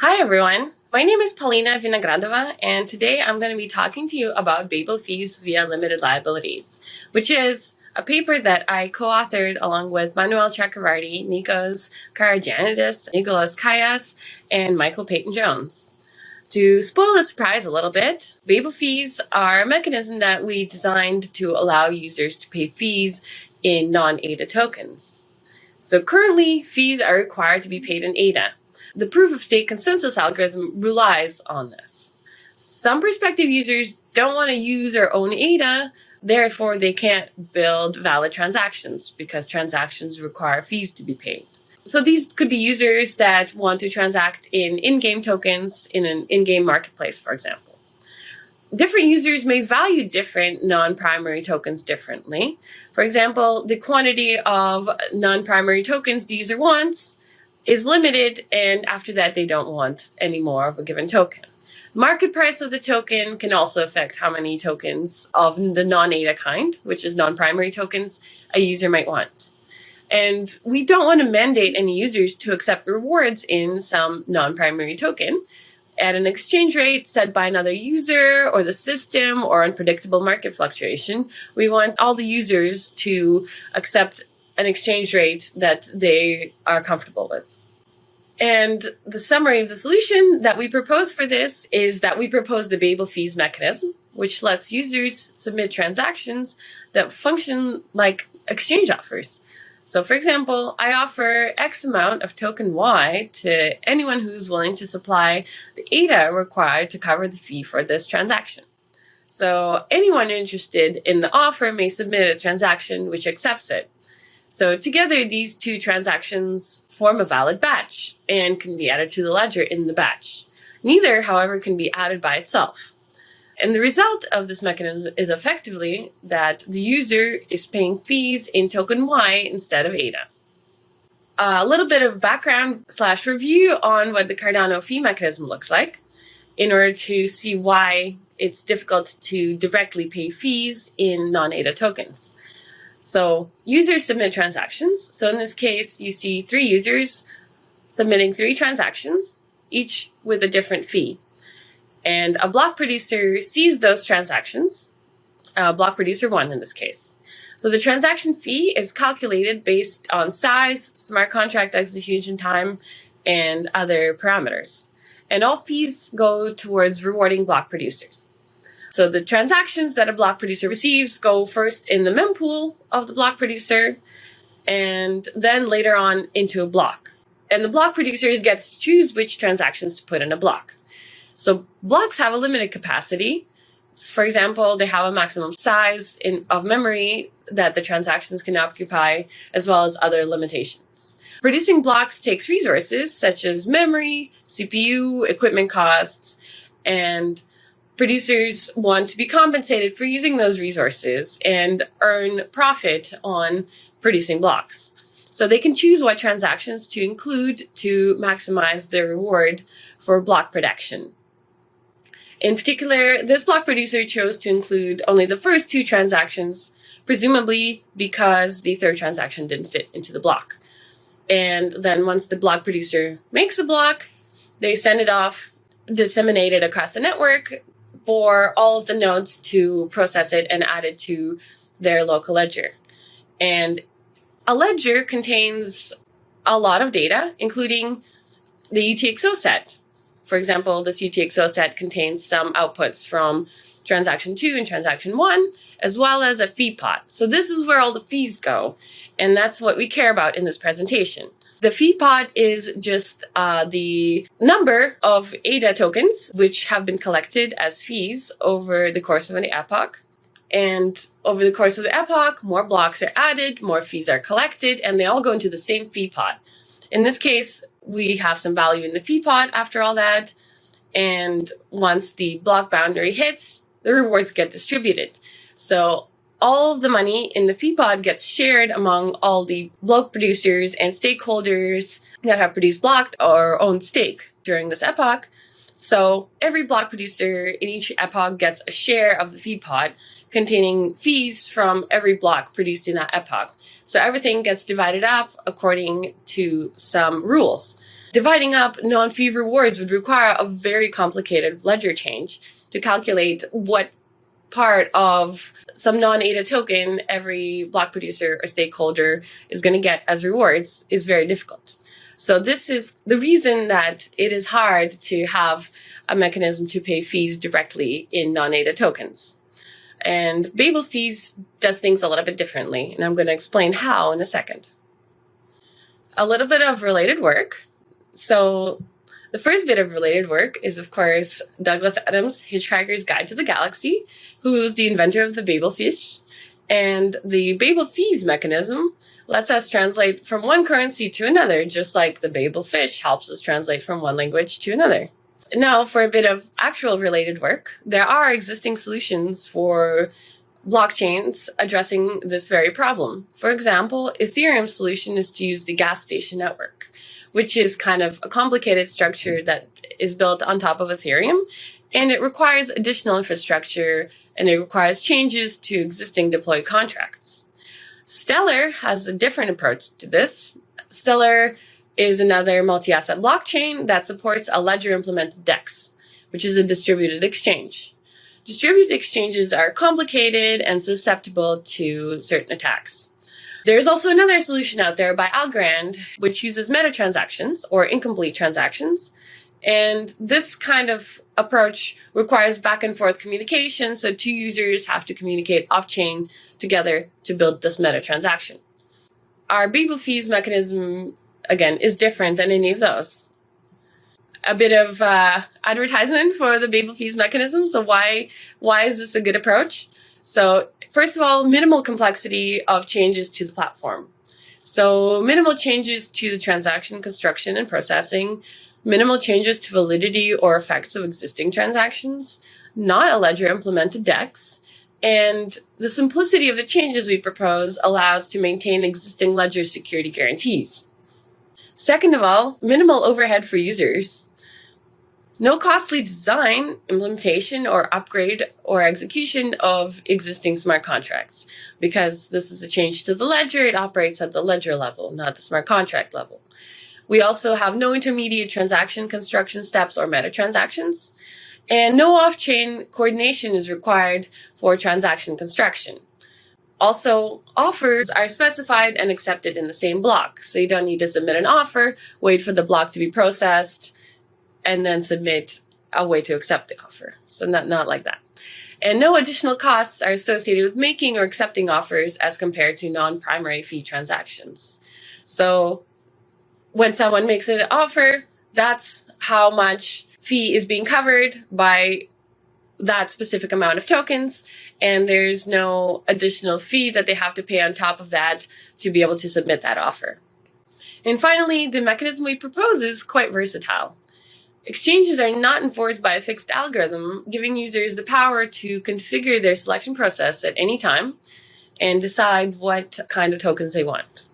Hi everyone, my name is Polina Vinogradova, and today I'm going to be talking to you about Babel fees via limited liabilities, which is a paper that I co-authored along with Manuel Chakravarty, Nikos Karagianidis, Nicholas Kayas, and Michael Peyton-Jones. To spoil the surprise a little bit, Babel fees are a mechanism that we designed to allow users to pay fees in non-ADA tokens. So currently, fees are required to be paid in ADA. The proof-of-stake consensus algorithm relies on this. Some prospective users don't want to use or own ADA, therefore they can't build valid transactions because transactions require fees to be paid. So these could be users that want to transact in-game tokens in an in-game marketplace, for example. Different users may value different non-primary tokens differently. For example, the quantity of non-primary tokens the user wants is limited, and after that they don't want any more of a given token. Market price of the token can also affect how many tokens of the non-ADA kind, which is non-primary tokens, a user might want. And we don't want to mandate any users to accept rewards in some non-primary token at an exchange rate set by another user or the system or unpredictable market fluctuation. We want all the users to accept an exchange rate that they are comfortable with. And the summary of the solution that we propose for this is that we propose the Babel fees mechanism, which lets users submit transactions that function like exchange offers. So for example, I offer X amount of token Y to anyone who's willing to supply the ADA required to cover the fee for this transaction. So anyone interested in the offer may submit a transaction which accepts it. So together, these two transactions form a valid batch and can be added to the ledger in the batch. Neither, however, can be added by itself. And the result of this mechanism is effectively that the user is paying fees in token Y instead of ADA. A little bit of background / review on what the Cardano fee mechanism looks like in order to see why it's difficult to directly pay fees in non-ADA tokens. So users submit transactions. So in this case, you see 3 users submitting 3 transactions, each with a different fee. And a block producer sees those transactions, block producer 1 in this case. So the transaction fee is calculated based on size, smart contract execution time, and other parameters. And all fees go towards rewarding block producers. So the transactions that a block producer receives go first in the mempool of the block producer and then later on into a block. And the block producer gets to choose which transactions to put in a block. So blocks have a limited capacity. For example, they have a maximum size of memory that the transactions can occupy, as well as other limitations. Producing blocks takes resources such as memory, CPU, equipment costs, and producers want to be compensated for using those resources and earn profit on producing blocks. So they can choose what transactions to include to maximize their reward for block production. In particular, this block producer chose to include only the first 2 transactions, presumably because the 3rd transaction didn't fit into the block. And then once the block producer makes a block, they send it off, disseminate it across the network, for all of the nodes to process it and add it to their local ledger. And a ledger contains a lot of data, including the UTXO set. For example, this UTXO set contains some outputs from transaction 2 and transaction 1, as well as a fee pot. So this is where all the fees go, and that's what we care about in this presentation. The fee pot is just the number of ADA tokens which have been collected as fees over the course of an epoch. And over the course of the epoch, more blocks are added, more fees are collected, and they all go into the same fee pot. In this case, we have some value in the fee pot after all that. And once the block boundary hits, the rewards get distributed. So all of the money in the fee pod gets shared among all the block producers and stakeholders that have produced block or owned stake during this epoch. So every block producer in each epoch gets a share of the fee pod containing fees from every block produced in that epoch. So everything gets divided up according to some rules. Dividing up non-fee rewards would require a very complicated ledger change to calculate what part of some non-ADA token every block producer or stakeholder is going to get as rewards is very difficult. So this is the reason that it is hard to have a mechanism to pay fees directly in non-ADA tokens. And Babel fees does things a little bit differently, and I'm going to explain how in a second. A little bit of related work. So the first bit of related work is, of course, Douglas Adams' Hitchhiker's Guide to the Galaxy, who is the inventor of the Babel fish. And the Babel fees mechanism lets us translate from one currency to another, just like the Babel fish helps us translate from one language to another. Now, for a bit of actual related work, there are existing solutions for blockchains addressing this very problem. For example, Ethereum's solution is to use the gas station network, which is kind of a complicated structure that is built on top of Ethereum, and it requires additional infrastructure, and it requires changes to existing deployed contracts. Stellar has a different approach to this. Stellar is another multi-asset blockchain that supports a ledger-implemented DEX, which is a distributed exchange. Distributed exchanges are complicated and susceptible to certain attacks. There's also another solution out there by Algorand, which uses meta transactions or incomplete transactions. And this kind of approach requires back and forth communication, so two users have to communicate off-chain together to build this meta transaction. Our Babel fees mechanism, again, is different than any of those. A bit of advertisement for the Babel fees mechanism. So why is this a good approach? So first of all, minimal complexity of changes to the platform. So minimal changes to the transaction construction and processing, minimal changes to validity or effects of existing transactions, not a ledger implemented DEX, and the simplicity of the changes we propose allows to maintain existing ledger security guarantees. Second of all, minimal overhead for users. No costly design, implementation, or upgrade or execution of existing smart contracts. Because this is a change to the ledger, it operates at the ledger level, not the smart contract level. We also have no intermediate transaction construction steps or meta transactions. And no off-chain coordination is required for transaction construction. Also, offers are specified and accepted in the same block. So you don't need to submit an offer, wait for the block to be processed, and then submit a way to accept the offer. So not like that. And no additional costs are associated with making or accepting offers as compared to non-primary fee transactions. So when someone makes an offer, that's how much fee is being covered by that specific amount of tokens, and there's no additional fee that they have to pay on top of that to be able to submit that offer. And finally, the mechanism we propose is quite versatile. Exchanges are not enforced by a fixed algorithm, giving users the power to configure their selection process at any time and decide what kind of tokens they want.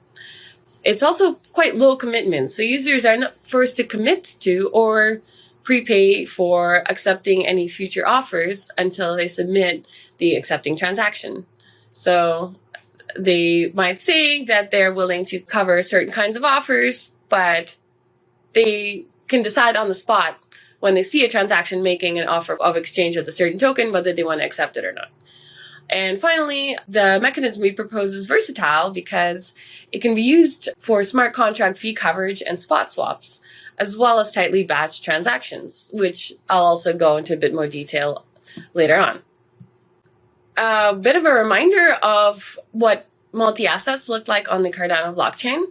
It's also quite low commitment, so users are not forced to commit to or prepay for accepting any future offers until they submit the accepting transaction. So they might say that they're willing to cover certain kinds of offers, but they can decide on the spot when they see a transaction making an offer of exchange of a certain token, whether they want to accept it or not. And finally, the mechanism we propose is versatile because it can be used for smart contract fee coverage and spot swaps, as well as tightly batched transactions, which I'll also go into a bit more detail later on. A bit of a reminder of what multi-assets look like on the Cardano blockchain.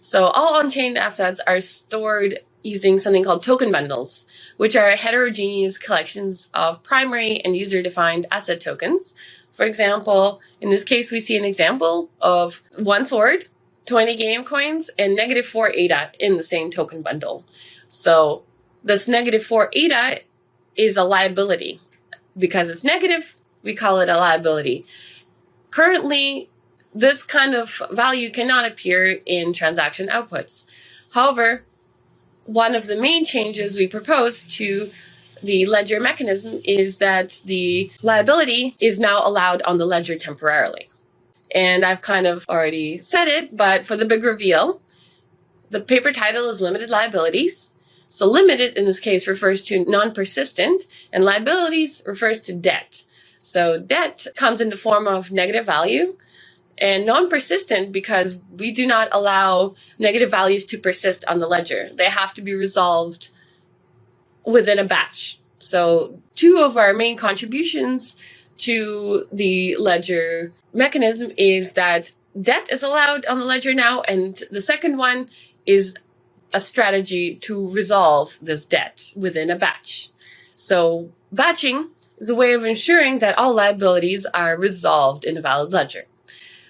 So all on-chain assets are stored using something called token bundles, which are heterogeneous collections of primary and user-defined asset tokens. For example, in this case, we see an example of 1 sword, 20 game coins, and -4 ADA in the same token bundle. So this -4 ADA is a liability. Because it's negative, we call it a liability. Currently, this kind of value cannot appear in transaction outputs. However, one of the main changes we propose to the ledger mechanism is that the liability is now allowed on the ledger temporarily. And I've kind of already said it, but for the big reveal, The paper title is Limited Liabilities. So limited in this case refers to non-persistent, and liabilities refers to debt. So debt comes in the form of negative value, and non-persistent because we do not allow negative values to persist on the ledger. They have to be resolved within a batch. So two of our main contributions to the ledger mechanism is that debt is allowed on the ledger now, and the second one is a strategy to resolve this debt within a batch. So batching is a way of ensuring that all liabilities are resolved in a valid ledger.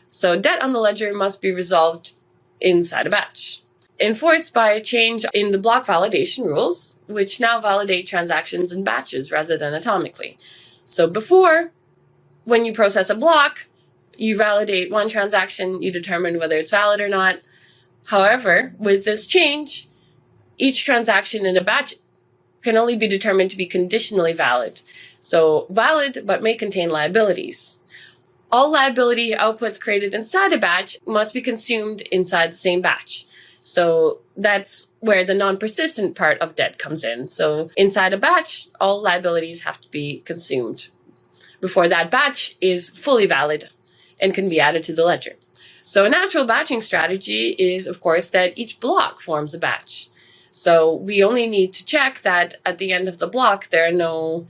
So debt on the ledger must be resolved inside a batch, enforced by a change in the block validation rules, which now validate transactions in batches rather than atomically. So before, when you process a block, you validate one transaction, you determine whether it's valid or not. However, with this change, each transaction in a batch can only be determined to be conditionally valid. So valid, but may contain liabilities. All liability outputs created inside a batch must be consumed inside the same batch. So that's where the non-persistent part of debt comes in. So inside a batch, all liabilities have to be consumed before that batch is fully valid and can be added to the ledger. So a natural batching strategy is, of course, that each block forms a batch. So we only need to check that at the end of the block, there are no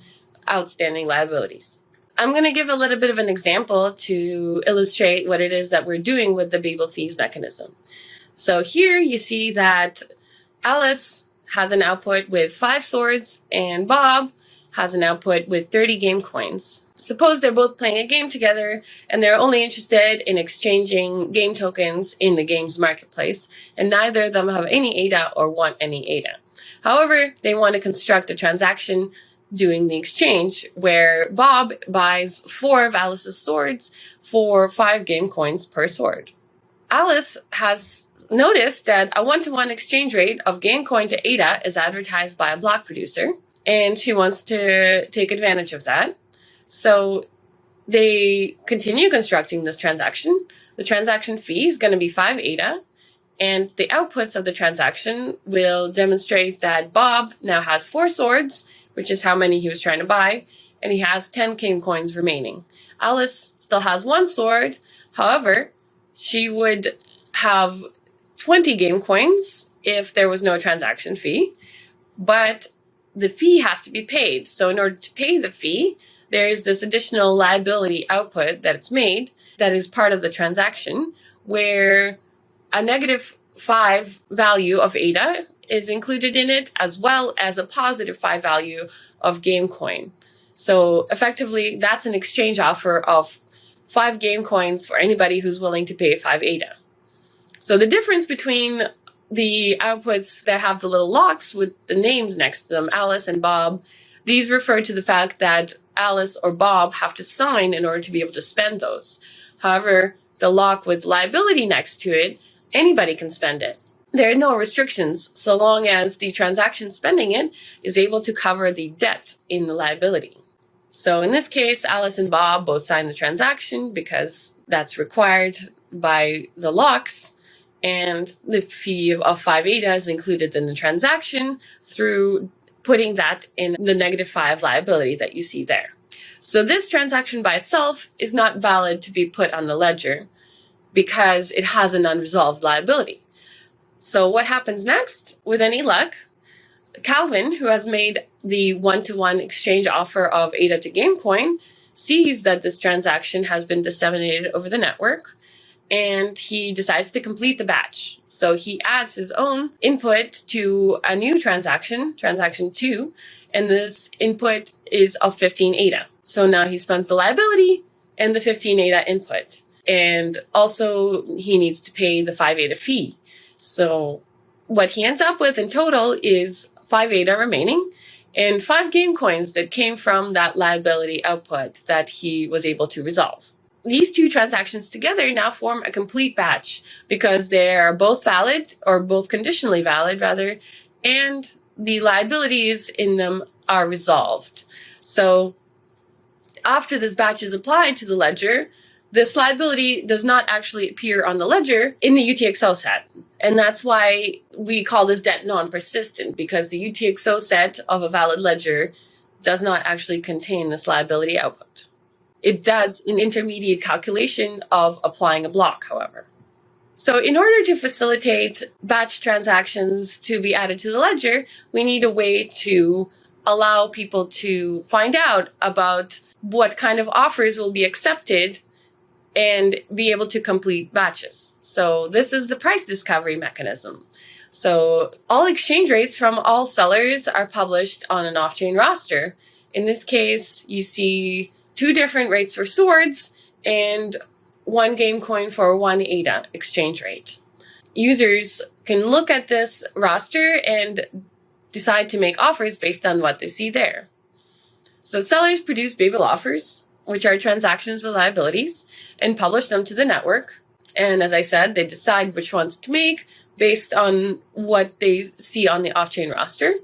outstanding liabilities. I'm going to give a little bit of an example to illustrate what it is that we're doing with the Babel fees mechanism. So here you see that Alice has an output with 5 swords and Bob has an output with 30 game coins. Suppose they're both playing a game together and they're only interested in exchanging game tokens in the game's marketplace, and neither of them have any ADA or want any ADA. However, they want to construct a transaction doing the exchange where Bob buys 4 of Alice's swords for 5 game coins per sword. Alice has noticed that a 1-to-1 exchange rate of game coin to ADA is advertised by a block producer, and she wants to take advantage of that. So they continue constructing this transaction. The transaction fee is going to be 5 ADA, and the outputs of the transaction will demonstrate that Bob now has 4 swords, which is how many he was trying to buy, and he has 10 game coins remaining. Alice still has 1 sword. However, she would have 20 game coins if there was no transaction fee, but the fee has to be paid. So in order to pay the fee, there is this additional liability output that it's made that is part of the transaction, where a -5 value of ADA is included in it, as well as a +5 value of game coin. So effectively, that's an exchange offer of 5 game coins for anybody who's willing to pay 5 ADA. So the difference between the outputs that have the little locks with the names next to them, Alice and Bob, these refer to the fact that Alice or Bob have to sign in order to be able to spend those. However, the lock with liability next to it, anybody can spend it. There are no restrictions so long as the transaction spending it is able to cover the debt in the liability. So in this case, Alice and Bob both sign the transaction because that's required by the locks, and the fee of 5 ADA is included in the transaction through putting that in the -5 liability that you see there. So this transaction by itself is not valid to be put on the ledger because it has an unresolved liability. So what happens next? With any luck, Calvin, who has made the 1-to-1 exchange offer of ADA to Gamecoin, sees that this transaction has been disseminated over the network, and he decides to complete the batch. So he adds his own input to a new transaction, transaction 2, and this input is of 15 ADA. So now he spends the liability and the 15 ADA input. And also he needs to pay the 5 ADA fee. So what he ends up with in total is 5 ADA remaining and 5 game coins that came from that liability output that he was able to resolve. These two transactions together now form a complete batch because they are both valid, or both conditionally valid rather, and the liabilities in them are resolved. So after this batch is applied to the ledger, this liability does not actually appear on the ledger in the UTXO set. And that's why we call this debt non-persistent, because the UTXO set of a valid ledger does not actually contain this liability output. It does an intermediate calculation of applying a block, however. So in order to facilitate batch transactions to be added to the ledger, we need a way to allow people to find out about what kind of offers will be accepted and be able to complete batches. So this is the price discovery mechanism. So all exchange rates from all sellers are published on an off-chain roster. In this case, you see 2 different rates for swords and 1 game coin for 1 ADA exchange rate. Users can look at this roster and decide to make offers based on what they see there. So sellers produce Babel offers, which are transactions with liabilities, and publish them to the network. And as I said, they decide which ones to make based on what they see on the off-chain roster.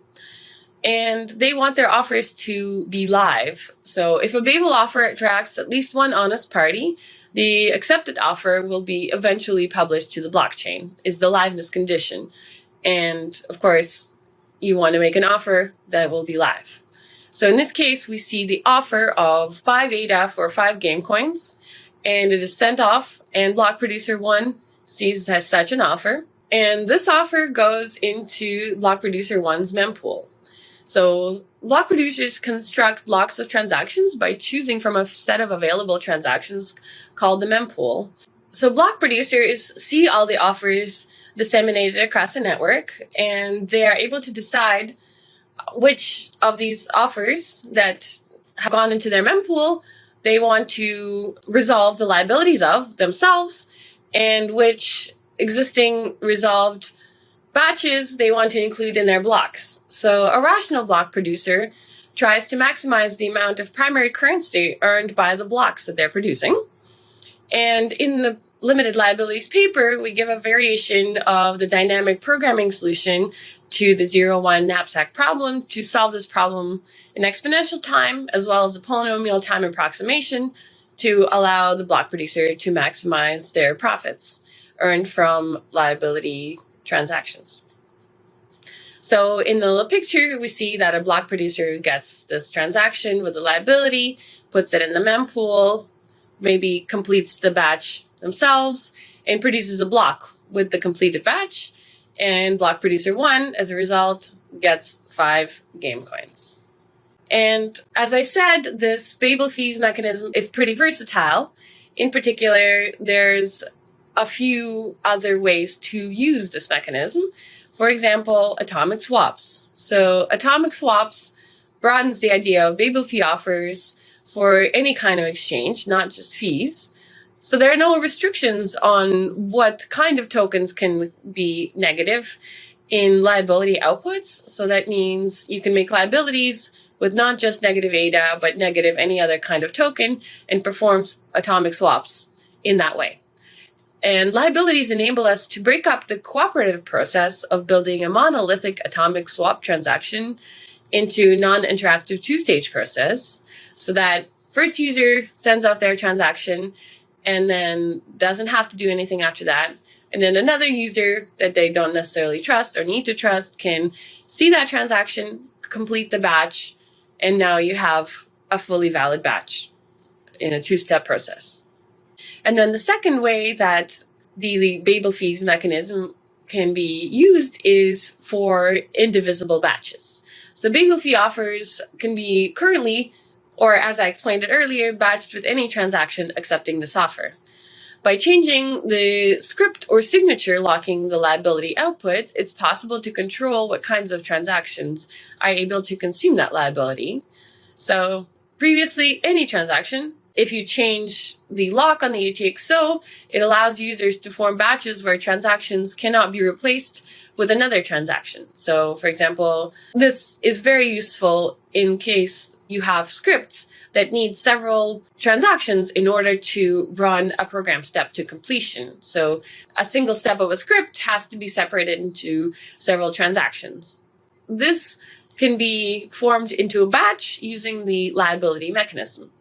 And they want their offers to be live. So if a Babel offer attracts at least one honest party, the accepted offer will be eventually published to the blockchain, is the liveness condition. And of course, you want to make an offer that will be live. So in this case, we see the offer of 5 ADA for 5 game coins, and it is sent off, and block producer 1 sees as such an offer. And this offer goes into block producer 1's mempool. So block producers construct blocks of transactions by choosing from a set of available transactions called the mempool. So block producers see all the offers disseminated across the network, and they are able to decide which of these offers that have gone into their mempool they want to resolve the liabilities of themselves, and which existing resolved batches they want to include in their blocks. So a rational block producer tries to maximize the amount of primary currency earned by the blocks that they're producing. And in the limited liabilities paper, we give a variation of the dynamic programming solution to the 0-1 knapsack problem to solve this problem in exponential time, as well as a polynomial time approximation to allow the block producer to maximize their profits earned from liability transactions. So in the little picture, we see that a block producer gets this transaction with a liability, puts it in the mempool, maybe completes the batch themselves, and produces a block with the completed batch. And block producer 1, as a result, gets 5 game coins. And as I said, this Babel fees mechanism is pretty versatile. In particular, there's a few other ways to use this mechanism. For example, atomic swaps. So atomic swaps broadens the idea of Babel fee offers for any kind of exchange, not just fees. So there are no restrictions on what kind of tokens can be negative in liability outputs. So that means you can make liabilities with not just negative ADA, but negative any other kind of token, and perform atomic swaps in that way. And liabilities enable us to break up the cooperative process of building a monolithic atomic swap transaction into non-interactive two-stage process, so that first user sends off their transaction and then doesn't have to do anything after that. And then another user that they don't necessarily trust or need to trust can see that transaction, complete the batch, and now you have a fully valid batch in a two-step process. And then the second way that the Babel fees mechanism can be used is for indivisible batches. So Babel fee offers can be currently, or as I explained it earlier, batched with any transaction accepting this offer. By changing the script or signature locking the liability output, it's possible to control what kinds of transactions are able to consume that liability. So previously, any transaction, if you change the lock on the UTXO, it allows users to form batches where transactions cannot be replaced with another transaction. So for example, this is very useful in case you have scripts that need several transactions in order to run a program step to completion. So a single step of a script has to be separated into several transactions. This can be formed into a batch using the liability mechanism.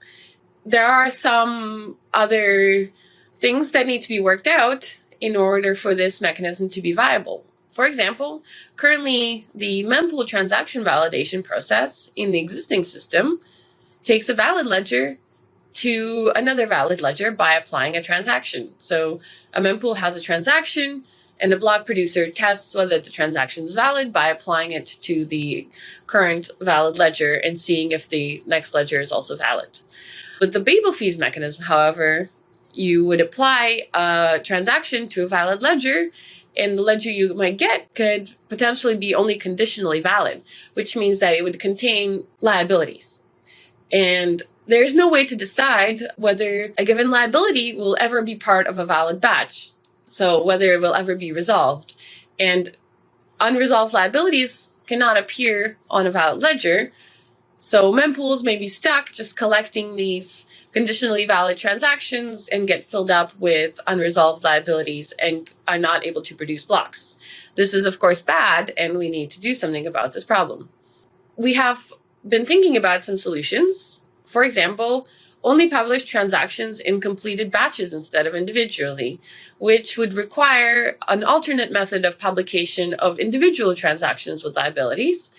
there are some other things that need to be worked out in order for this mechanism to be viable. For example, currently the mempool transaction validation process in the existing system takes a valid ledger to another valid ledger by applying a transaction. So a mempool has a transaction, and the block producer tests whether the transaction is valid by applying it to the current valid ledger and seeing if the next ledger is also valid. With the Babel fees mechanism, however, you would apply a transaction to a valid ledger, and the ledger you might get could potentially be only conditionally valid, which means that it would contain liabilities. And there's no way to decide whether a given liability will ever be part of a valid batch, so whether it will ever be resolved. And unresolved liabilities cannot appear on a valid ledger, so mempools may be stuck just collecting these conditionally valid transactions and get filled up with unresolved liabilities and are not able to produce blocks. This is, of course, bad, and we need to do something about this problem. We have been thinking about some solutions. For example, only publish transactions in completed batches instead of individually, which would require an alternate method of publication of individual transactions with liabilities,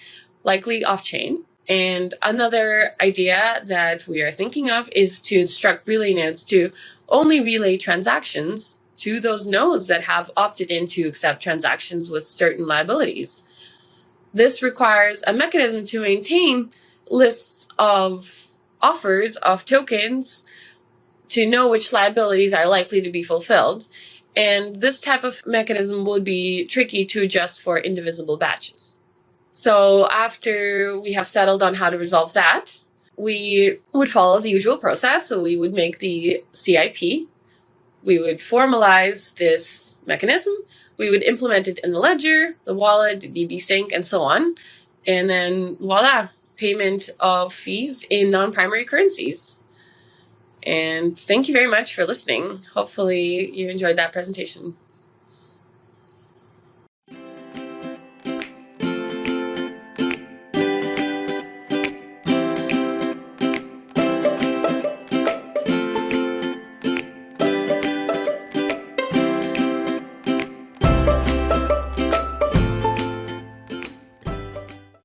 likely off-chain. And another idea that we are thinking of is to instruct relay nodes to only relay transactions to those nodes that have opted in to accept transactions with certain liabilities. This requires a mechanism to maintain lists of offers of tokens to know which liabilities are likely to be fulfilled. And this type of mechanism would be tricky to adjust for indivisible batches. So after we have settled on how to resolve that, we would follow the usual process. So we would make the CIP. We would formalize this mechanism. We would implement it in the ledger, the wallet, the DB sync, and so on. And then voila, payment of fees in non-primary currencies. And thank you very much for listening. Hopefully you enjoyed that presentation.